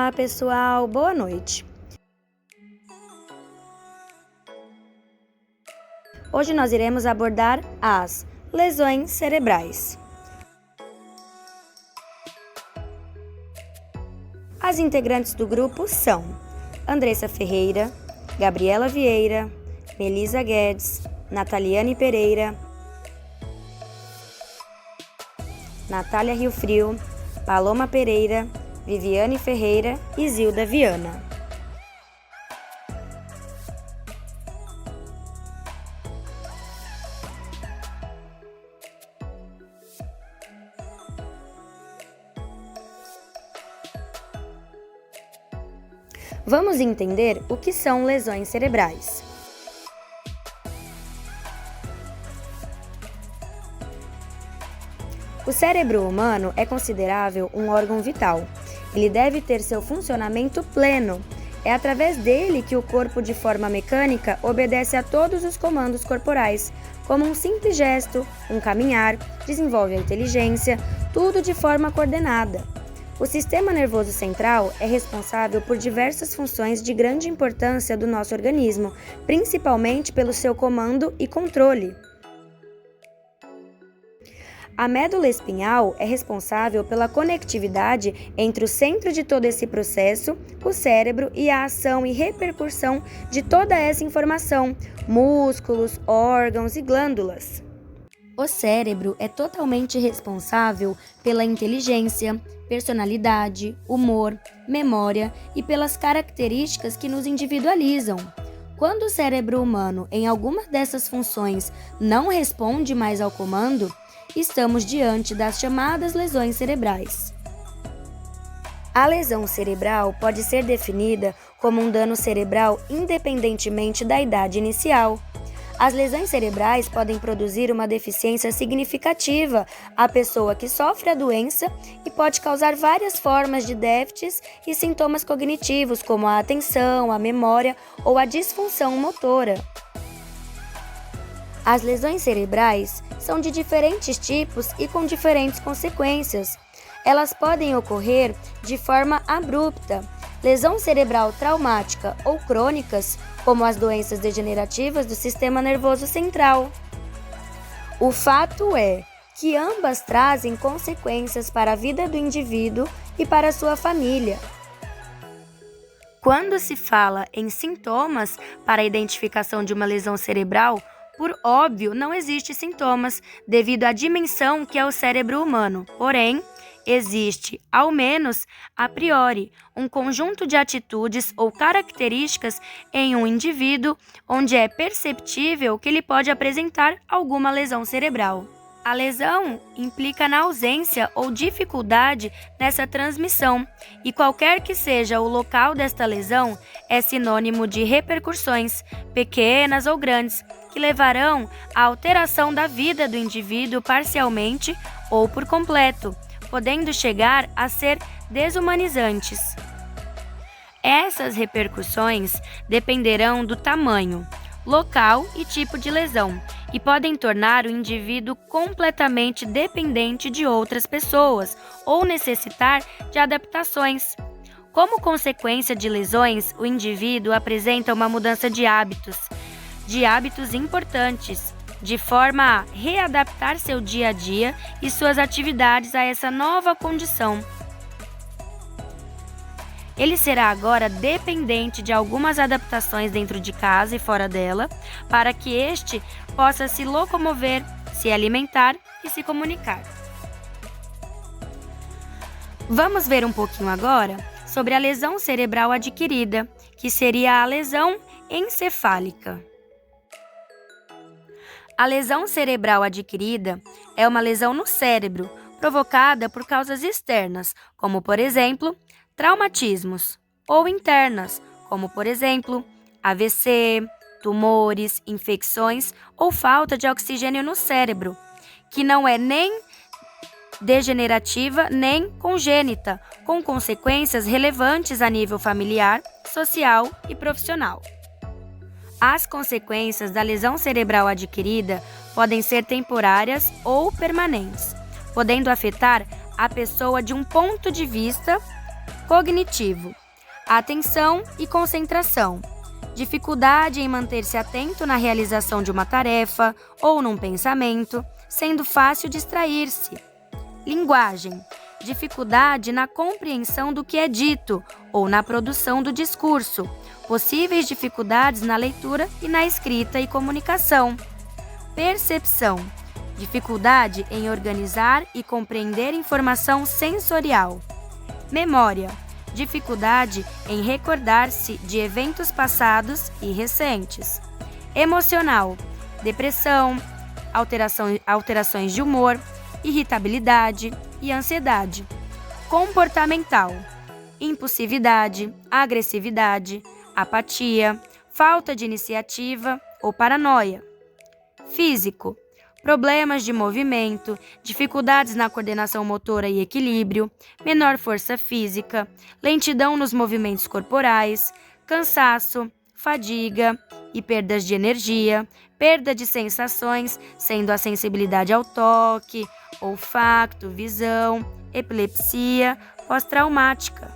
Olá, pessoal, boa noite. Hoje nós iremos abordar as lesões cerebrais. As integrantes do grupo são Andressa Ferreira, Gabriela Vieira, Melisa Guedes, Nataliane Pereira, Natália Rio Frio, Paloma Pereira, Viviane Ferreira e Zilda Viana. Vamos entender o que são lesões cerebrais. O cérebro humano é considerável um órgão vital. Ele deve ter seu funcionamento pleno. É através dele que o corpo, de forma mecânica, obedece a todos os comandos corporais, como um simples gesto, um caminhar, desenvolve a inteligência, tudo de forma coordenada. O sistema nervoso central é responsável por diversas funções de grande importância do nosso organismo, principalmente pelo seu comando e controle. A médula espinhal é responsável pela conectividade entre o centro de todo esse processo, o cérebro, e a ação e repercussão de toda essa informação, músculos, órgãos e glândulas. O cérebro é totalmente responsável pela inteligência, personalidade, humor, memória e pelas características que nos individualizam. Quando o cérebro humano, em alguma dessas funções, não responde mais ao comando, estamos diante das chamadas lesões cerebrais. A lesão cerebral pode ser definida como um dano cerebral independentemente da idade inicial. As lesões cerebrais podem produzir uma deficiência significativa à pessoa que sofre a doença e pode causar várias formas de déficits e sintomas cognitivos, como a atenção, a memória ou a disfunção motora. As lesões cerebrais são de diferentes tipos e com diferentes consequências. Elas podem ocorrer de forma abrupta, lesão cerebral traumática ou crônicas, como as doenças degenerativas do sistema nervoso central. O fato é que ambas trazem consequências para a vida do indivíduo e para a sua família. Quando se fala em sintomas para a identificação de uma lesão cerebral, por óbvio, não existem sintomas devido à dimensão que é o cérebro humano. Porém, existe, ao menos a priori, um conjunto de atitudes ou características em um indivíduo onde é perceptível que ele pode apresentar alguma lesão cerebral. A lesão implica na ausência ou dificuldade nessa transmissão, e qualquer que seja o local desta lesão é sinônimo de repercussões, pequenas ou grandes, que levarão à alteração da vida do indivíduo parcialmente ou por completo, podendo chegar a ser desumanizantes. Essas repercussões dependerão do tamanho, local e tipo de lesão, e podem tornar o indivíduo completamente dependente de outras pessoas ou necessitar de adaptações. Como consequência de lesões, o indivíduo apresenta uma mudança de hábitos importantes, de forma a readaptar seu dia a dia e suas atividades a essa nova condição. Ele será agora dependente de algumas adaptações dentro de casa e fora dela, para que este possa se locomover, se alimentar e se comunicar. Vamos ver um pouquinho agora sobre a lesão cerebral adquirida, que seria a lesão encefálica. A lesão cerebral adquirida é uma lesão no cérebro, provocada por causas externas, como, por exemplo, traumatismos, ou internas, como, por exemplo, AVC, tumores, infecções ou falta de oxigênio no cérebro, que não é nem degenerativa nem congênita, com consequências relevantes a nível familiar, social e profissional. As consequências da lesão cerebral adquirida podem ser temporárias ou permanentes, podendo afetar a pessoa de um ponto de vista Cognitivo: atenção e concentração. Dificuldade em manter-se atento na realização de uma tarefa ou num pensamento, sendo fácil distrair-se. Linguagem: dificuldade na compreensão do que é dito ou na produção do discurso. Possíveis dificuldades na leitura e na escrita e comunicação. Percepção: dificuldade em organizar e compreender informação sensorial. Memória: dificuldade em recordar-se de eventos passados e recentes. Emocional: depressão, alterações de humor, irritabilidade e ansiedade. Comportamental: impulsividade, agressividade, apatia, falta de iniciativa ou paranoia. Físico: problemas de movimento, dificuldades na coordenação motora e equilíbrio, menor força física, lentidão nos movimentos corporais, cansaço, fadiga e perdas de energia, perda de sensações, sendo a sensibilidade ao toque, olfato, visão, epilepsia pós-traumática.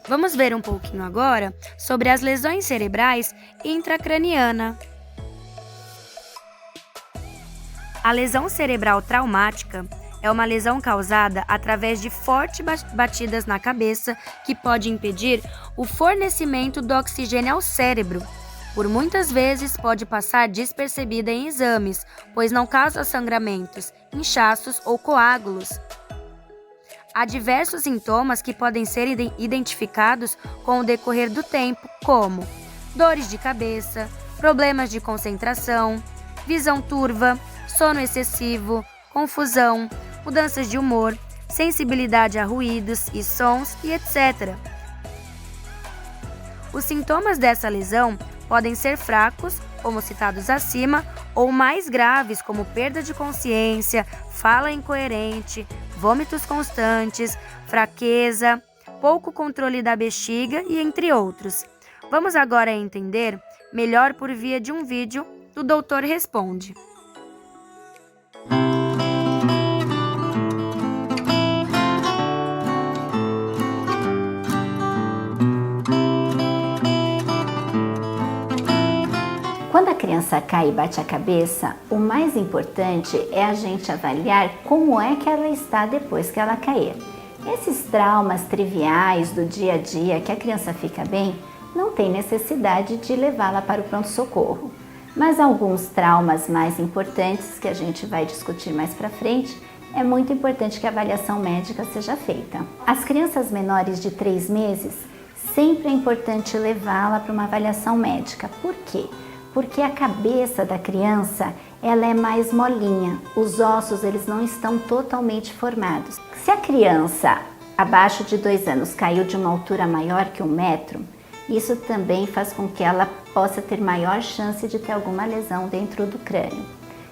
Vamos ver um pouquinho agora sobre as lesões cerebrais intracraniana. A lesão cerebral traumática é uma lesão causada através de fortes batidas na cabeça que pode impedir o fornecimento do oxigênio ao cérebro. Por muitas vezes pode passar despercebida em exames, pois não causa sangramentos, inchaços ou coágulos. Há diversos sintomas que podem ser identificados com o decorrer do tempo, como dores de cabeça, problemas de concentração, visão turva, sono excessivo, confusão, mudanças de humor, sensibilidade a ruídos e sons e etc. Os sintomas dessa lesão podem ser fracos, como citados acima, ou mais graves, como perda de consciência, fala incoerente, vômitos constantes, fraqueza, pouco controle da bexiga e entre outros. Vamos agora entender melhor por via de um vídeo do Doutor Responde. Quando a criança cai e bate a cabeça, o mais importante é a gente avaliar como é que ela está depois que ela cair. Esses traumas triviais do dia a dia que a criança fica bem, não tem necessidade de levá-la para o pronto-socorro. Mas alguns traumas mais importantes, que a gente vai discutir mais para frente, é muito importante que a avaliação médica seja feita. As crianças menores de 3 meses, sempre é importante levá-la para uma avaliação médica. Por quê? Porque a cabeça da criança ela é mais molinha, os ossos eles não estão totalmente formados. Se a criança abaixo de 2 anos caiu de uma altura maior que 1 metro, isso também faz com que ela possa ter maior chance de ter alguma lesão dentro do crânio.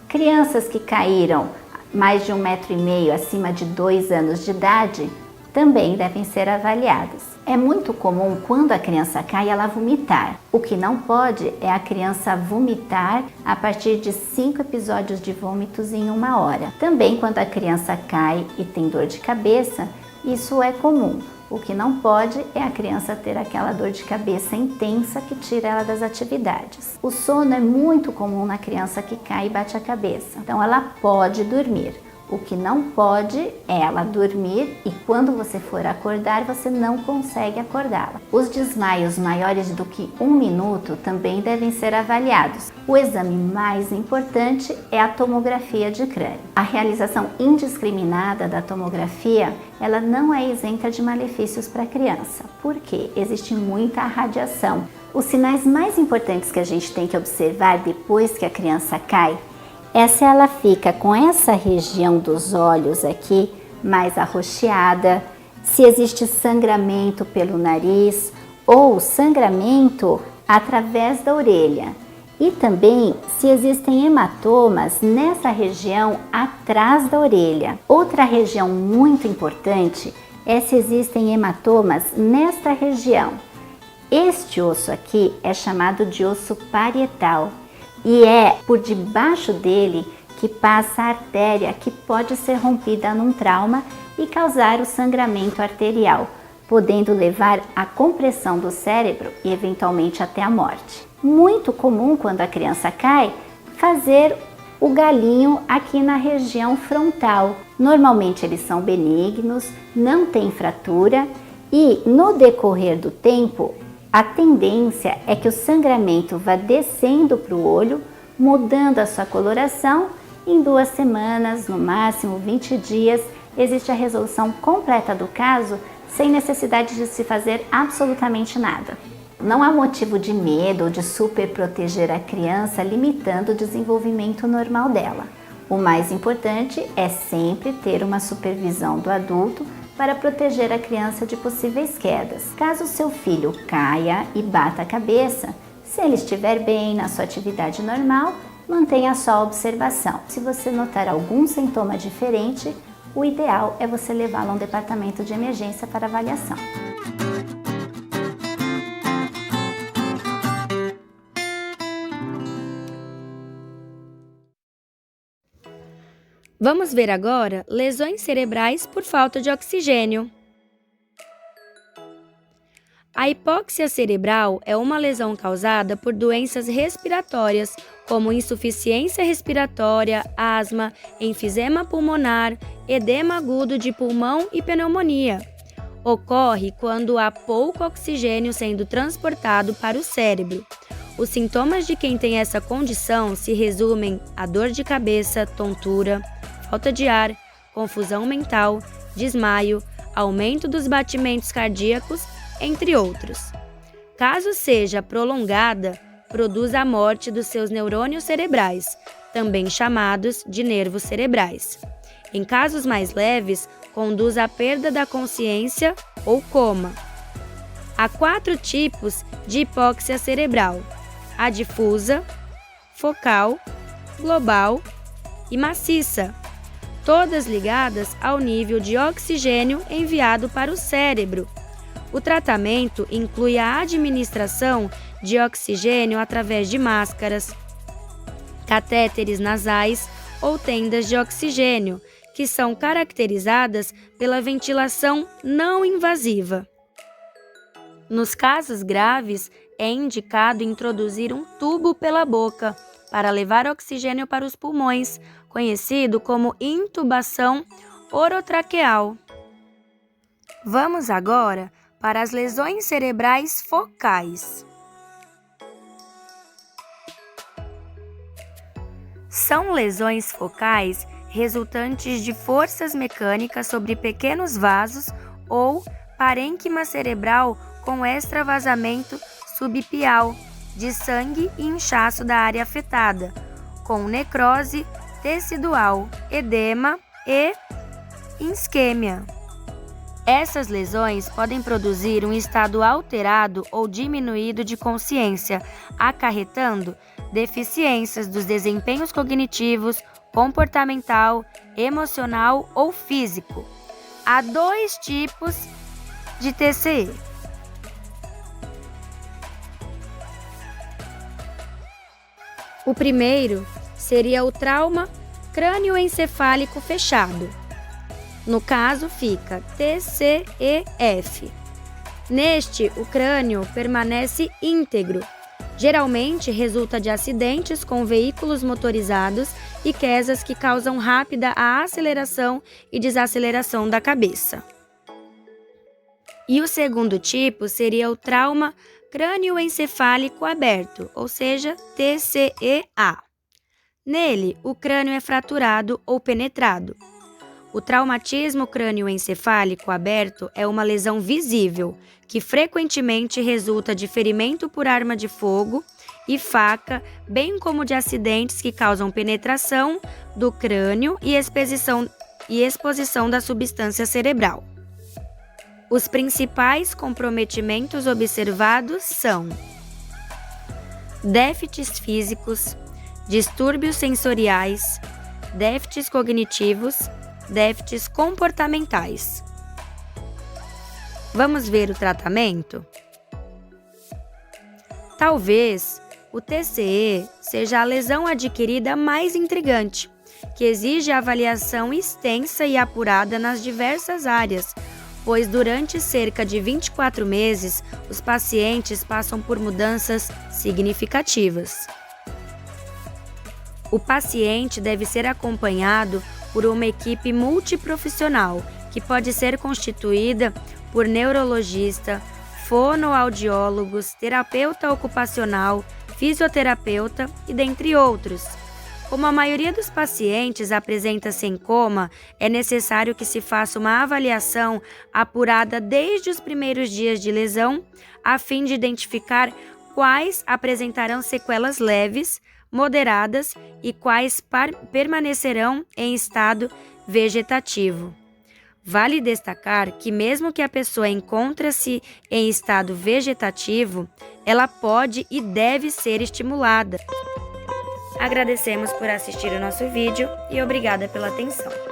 Crianças que caíram mais de 1,5 metro, acima de 2 anos de idade, também devem ser avaliadas. É muito comum quando a criança cai ela vomitar. O que não pode é a criança vomitar a partir de 5 episódios de vômitos em 1 hora. Também quando a criança cai e tem dor de cabeça, isso é comum. O que não pode é a criança ter aquela dor de cabeça intensa que tira ela das atividades. O sono é muito comum na criança que cai e bate a cabeça. Então ela pode dormir. O que não pode é ela dormir e quando você for acordar, você não consegue acordá-la. Os desmaios maiores do que 1 minuto também devem ser avaliados. O exame mais importante é a tomografia de crânio. A realização indiscriminada da tomografia, ela não é isenta de malefícios para a criança. Por quê? Existe muita radiação. Os sinais mais importantes que a gente tem que observar depois que a criança cai é se ela fica com essa região dos olhos aqui mais arroxeada, se existe sangramento pelo nariz ou sangramento através da orelha e também se existem hematomas nessa região atrás da orelha. Outra região muito importante é se existem hematomas nesta região. Este osso aqui é chamado de osso parietal. E é por debaixo dele que passa a artéria, que pode ser rompida num trauma e causar o sangramento arterial, podendo levar à compressão do cérebro e eventualmente até a morte. Muito comum quando a criança cai, fazer o galinho aqui na região frontal. Normalmente eles são benignos, não tem fratura e no decorrer do tempo, a tendência é que o sangramento vá descendo para o olho, mudando a sua coloração. Em 2 semanas, no máximo 20 dias, existe a resolução completa do caso sem necessidade de se fazer absolutamente nada. Não há motivo de medo ou de super proteger a criança, limitando o desenvolvimento normal dela. O mais importante é sempre ter uma supervisão do adulto para proteger a criança de possíveis quedas. Caso seu filho caia e bata a cabeça, se ele estiver bem na sua atividade normal, mantenha só a observação. Se você notar algum sintoma diferente, o ideal é você levá-lo a um departamento de emergência para avaliação. Vamos ver agora lesões cerebrais por falta de oxigênio. A hipóxia cerebral é uma lesão causada por doenças respiratórias, como insuficiência respiratória, asma, enfisema pulmonar, edema agudo de pulmão e pneumonia. Ocorre quando há pouco oxigênio sendo transportado para o cérebro. Os sintomas de quem tem essa condição se resumem a dor de cabeça, tontura, falta de ar, confusão mental, desmaio, aumento dos batimentos cardíacos, entre outros. Caso seja prolongada, produz a morte dos seus neurônios cerebrais, também chamados de nervos cerebrais. Em casos mais leves, conduz à perda da consciência ou coma. Há 4 tipos de hipóxia cerebral: a difusa, focal, global e maciça, todas ligadas ao nível de oxigênio enviado para o cérebro. O tratamento inclui a administração de oxigênio através de máscaras, catéteres nasais ou tendas de oxigênio, que são caracterizadas pela ventilação não invasiva. Nos casos graves, é indicado introduzir um tubo pela boca para levar oxigênio para os pulmões, conhecido como intubação orotraqueal. Vamos agora para as lesões cerebrais focais. São lesões focais resultantes de forças mecânicas sobre pequenos vasos ou parênquima cerebral com extravasamento subpial de sangue e inchaço da área afetada, com necrose tecidual, edema e isquêmia. Essas lesões podem produzir um estado alterado ou diminuído de consciência, acarretando deficiências dos desempenhos cognitivos, comportamental, emocional ou físico. Há 2 tipos de TCE. O primeiro seria o trauma crânioencefálico fechado. No caso, fica TCEF. Neste, o crânio permanece íntegro. Geralmente, resulta de acidentes com veículos motorizados e quedas que causam rápida a aceleração e desaceleração da cabeça. E o segundo tipo seria o trauma crânioencefálico aberto, ou seja, TCEA. Nele, o crânio é fraturado ou penetrado. O traumatismo crânioencefálico aberto é uma lesão visível, que frequentemente resulta de ferimento por arma de fogo e faca, bem como de acidentes que causam penetração do crânio e exposição da substância cerebral. Os principais comprometimentos observados são déficits físicos, distúrbios sensoriais, déficits cognitivos, déficits comportamentais. Vamos ver o tratamento? Talvez o TCE seja a lesão adquirida mais intrigante, que exige avaliação extensa e apurada nas diversas áreas, pois durante cerca de 24 meses, os pacientes passam por mudanças significativas. O paciente deve ser acompanhado por uma equipe multiprofissional, que pode ser constituída por neurologista, fonoaudiólogos, terapeuta ocupacional, fisioterapeuta e dentre outros. Como a maioria dos pacientes apresenta-se em coma, é necessário que se faça uma avaliação apurada desde os primeiros dias de lesão, a fim de identificar quais apresentarão sequelas leves, moderadas e quais permanecerão em estado vegetativo. Vale destacar que mesmo que a pessoa encontre-se em estado vegetativo, ela pode e deve ser estimulada. Agradecemos por assistir o nosso vídeo e obrigada pela atenção.